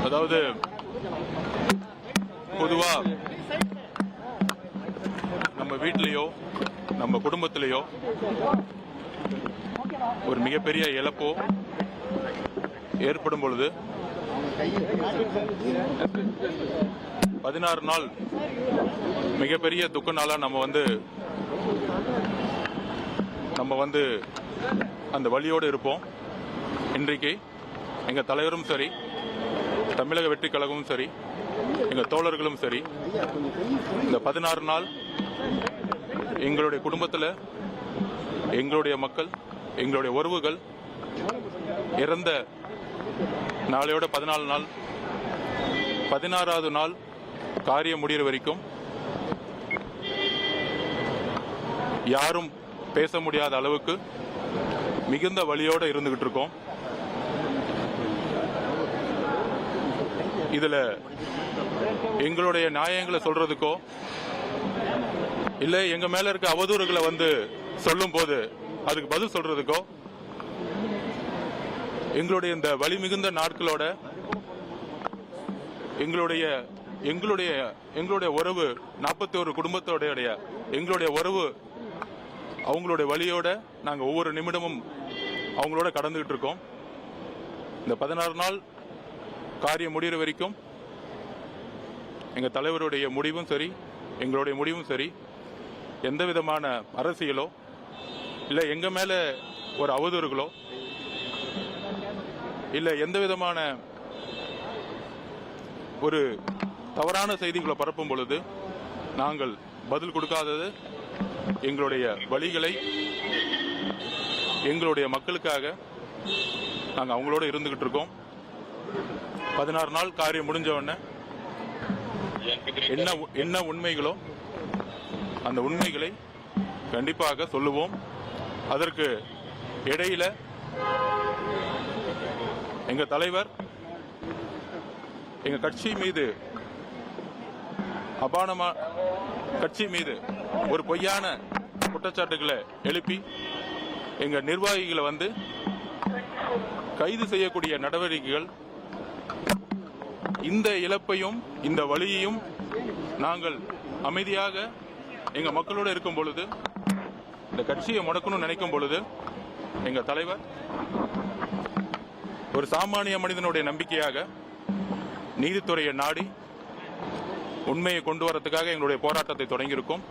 அதாவது பொதுவா நம்ம வீட்டிலேயோ நம்ம குடும்பத்திலேயோ ஒரு மிகப்பெரிய இழப்போ ஏற்படும் பொழுது 16 நாள் மிகப்பெரிய துக்க நாளா நம்ம வந்து அந்த வழியோடு இருப்போம். இன்றைக்கு எங்க தலைவரும் சரி, தமிழக வெற்றி கழகமும் சரி, எங்க தோழர்களும் சரி, இந்த 16 நாள் எங்களுடைய குடும்பத்தில் எங்களுடைய மக்கள், எங்களுடைய உறவுகள் இறந்த நாளையோட 14 நாள், 16வது நாள் காரியம் முடிகிற வரைக்கும் யாரும் பேச முடியாத அளவுக்கு மிகுந்த வலியோடு இருந்துகிட்டு இருக்கோம். இதுல எங்களுடைய நியாயங்களை சொல்றதுக்கோ இல்ல எங்க மேல இருக்க அவதூறுகளை சொல்லும் போது அதுக்கு பதில் சொல்றதுக்கோ எங்களுடைய இந்த வலி மிகுந்த நாட்களோட எங்களுடைய உறவு 41 குடும்பத்தோடைய எங்களுடைய உறவு அவங்களுடைய வழியோட நாங்க ஒவ்வொரு நிமிடமும் அவங்களோட கடந்துகிட்டு இருக்கோம். இந்த 16 நாள் காரியம் முடிகிற வரைக்கும் எங்க தலைவருடைய முடிவும் சரி, எங்களுடைய முடிவும் சரி, எந்த விதமான அரசியலோ இல்ல எங்க மேல ஒரு அவதூறுகளோ இல்ல எந்த விதமான ஒரு தவறான செய்திகளை பரப்பும் பொழுது நாங்கள் பதில் கொடுக்காதது எங்களுடைய வழிகளை எங்களுடைய மக்களுக்காக நாங்கள் அவங்களோட இருந்துகிட்டு இருக்கோம். 16 நாள் காரியம் முடிஞ்ச உடனே என்ன உண்மைகளோ அந்த உண்மைகளை கண்டிப்பாக சொல்லுவோம். அதற்கு இடையில எங்க தலைவர் எங்க கட்சி மீது ஒரு பொய்யான குற்றச்சாட்டுகளை எழுப்பி எங்க நிர்வாகிகளை கைது செய்யக்கூடிய நடவடிக்கைகள், இந்த இழப்பையும் இந்த வலியையும் நாங்கள் அமைதியாக எங்க மக்களோடு இருக்கும் பொழுது, இந்த கட்சியை முடக்கணும்னு நினைக்கும் பொழுது எங்க தலைவர் ஒரு சாமானிய மனிதனுடைய நம்பிக்கையாக நீதித்துறையை நாடி உண்மையை கொண்டு வரதுக்காக எங்களுடைய போராட்டத்தை தொடங்கியிருக்கோம்.